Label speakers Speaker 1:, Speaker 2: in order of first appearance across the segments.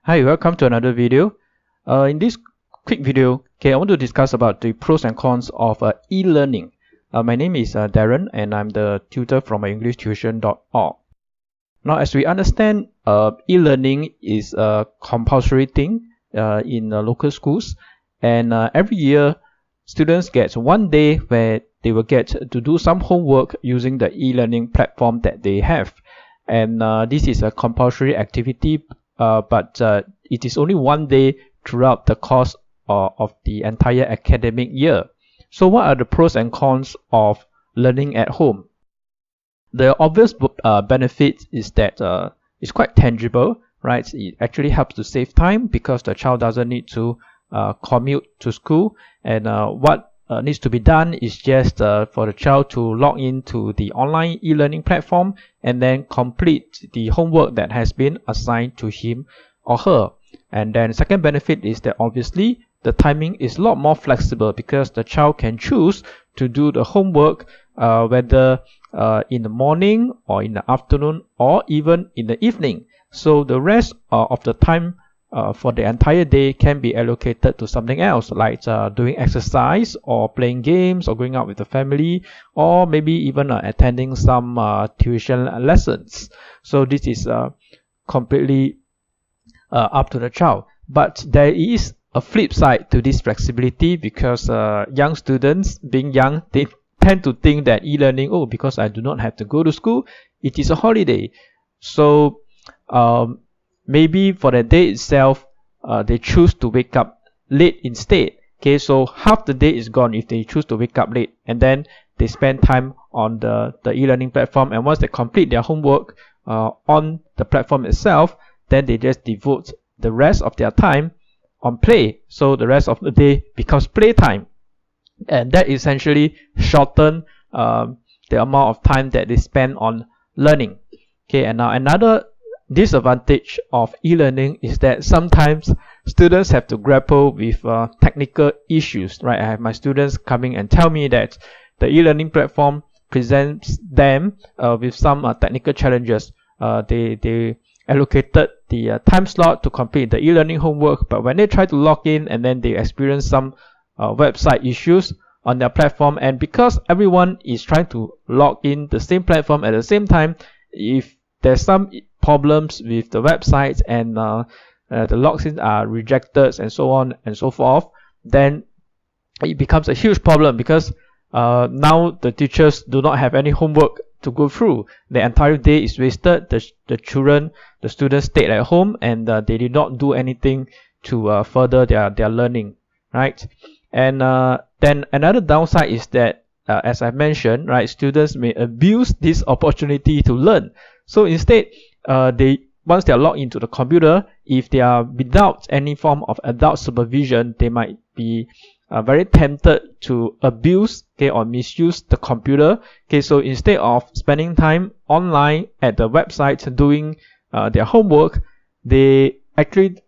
Speaker 1: Hi, welcome to another video. In this quick video, I want to discuss about the pros and cons of e-learning. My name is Darren, and I'm the tutor from EnglishTuition.org. Now, as we understand, e-learning is a compulsory thing in local schools, and every year, students get one day where they will get to do some homework using the e-learning platform that they have. And this is a compulsory activity, but it is only one day throughout the course of the entire academic year. So what are the pros and cons of learning at home? The obvious benefit is that it's quite tangible, right? It actually helps to save time because the child doesn't need to commute to school, and what needs to be done is just for the child to log into the online e-learning platform and then complete the homework that has been assigned to him or her. And then second benefit is that obviously the timing is a lot more flexible because the child can choose to do the homework whether in the morning or in the afternoon or even in the evening. So the rest of the time for the entire day can be allocated to something else, like doing exercise or playing games or going out with the family, or maybe even attending some tuition lessons. So this is completely up to the child. But there is a flip side to this flexibility because young students, being young, they tend to think that e-learning, oh, because I do not have to go to school, it is a holiday. So maybe for the day itself, they choose to wake up late instead. Okay, so half the day is gone if they choose to wake up late, and then they spend time on the e-learning platform, and once they complete their homework on the platform itself, then they just devote the rest of their time on play. So the rest of the day becomes playtime, and that essentially shorten the amount of time that they spend on learning. Okay, and now another disadvantage of e-learning is that sometimes students have to grapple with technical issues, right? I have my students coming and tell me that the e-learning platform presents them with some technical challenges. They allocated the time slot to complete the e-learning homework, but when they try to log in and then they experience some website issues on their platform, and because everyone is trying to log in the same platform at the same time, if there's some problems with the websites and the logins are rejected and so on and so forth, then it becomes a huge problem because now the teachers do not have any homework to go through. The entire day is wasted. The students stayed at home, and they did not do anything to further their learning, right? And then another downside is that as I mentioned, right, students may abuse this opportunity to learn. So instead, once they are logged into the computer, if they are without any form of adult supervision, they might be very tempted to abuse, or misuse the computer. So instead of spending time online at the website doing their homework, they actually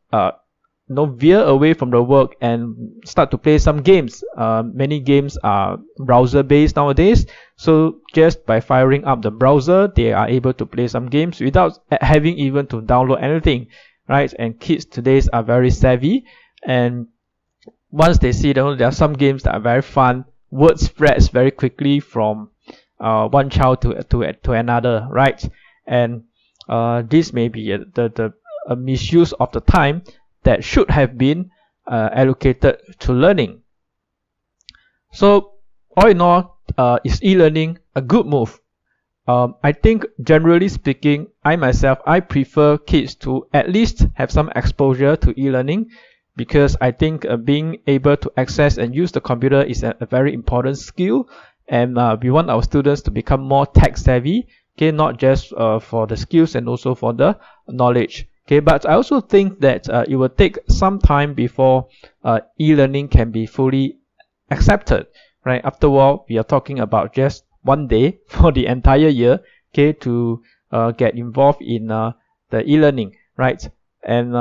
Speaker 1: veer away from the work and start to play some games. Many games are browser based nowadays, so just by firing up the browser, they are able to play some games without having even to download anything, right? And kids today are very savvy, and once they see there are some games that are very fun, word spreads very quickly from one child to another, right? And this may be a misuse of the time that should have been allocated to learning. So all in all, is e-learning a good move? I think generally speaking, I prefer kids to at least have some exposure to e-learning, because I think being able to access and use the computer is a very important skill, and we want our students to become more tech savvy, not just for the skills and also for the knowledge. But I also think that it will take some time before e-learning can be fully accepted, right? After all, we are talking about just one day for the entire year, to get involved in the e-learning, right? And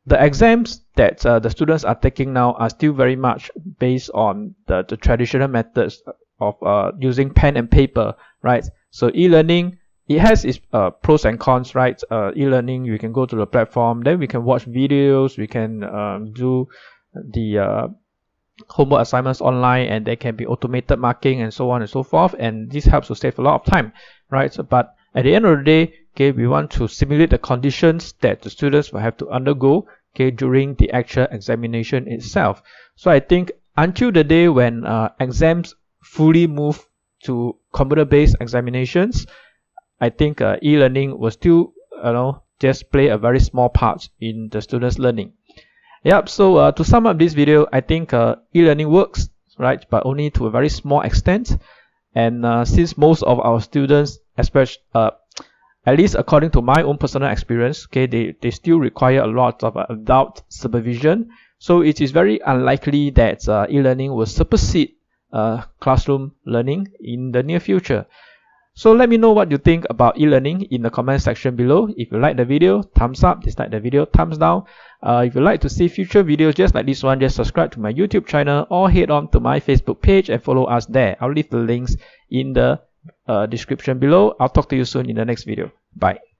Speaker 1: the exams that the students are taking now are still very much based on the traditional methods of using pen and paper, right? So e-learning it has its pros and cons, right? E-learning, you can go to the platform, then we can watch videos, we can do the homework assignments online, and there can be automated marking and so on and so forth, and this helps to save a lot of time, right? So, but at the end of the day, okay, we want to simulate the conditions that the students will have to undergo, okay, during the actual examination itself. So I think until the day when exams fully move to computer-based examinations, I think e-learning will still, just play a very small part in the students' learning. Yep. So to sum up this video, I think e-learning works, right, but only to a very small extent. And since most of our students, especially at least according to my own personal experience, okay, they still require a lot of adult supervision. So it is very unlikely that e-learning will supersede classroom learning in the near future. So let me know what you think about e-learning in the comment section below. If you like the video, thumbs up. Dislike the video, thumbs down. If you'd like to see future videos just like this one, just subscribe to my YouTube channel or head on to my Facebook page and follow us there. I'll leave the links in the description below. I'll talk to you soon in the next video. Bye.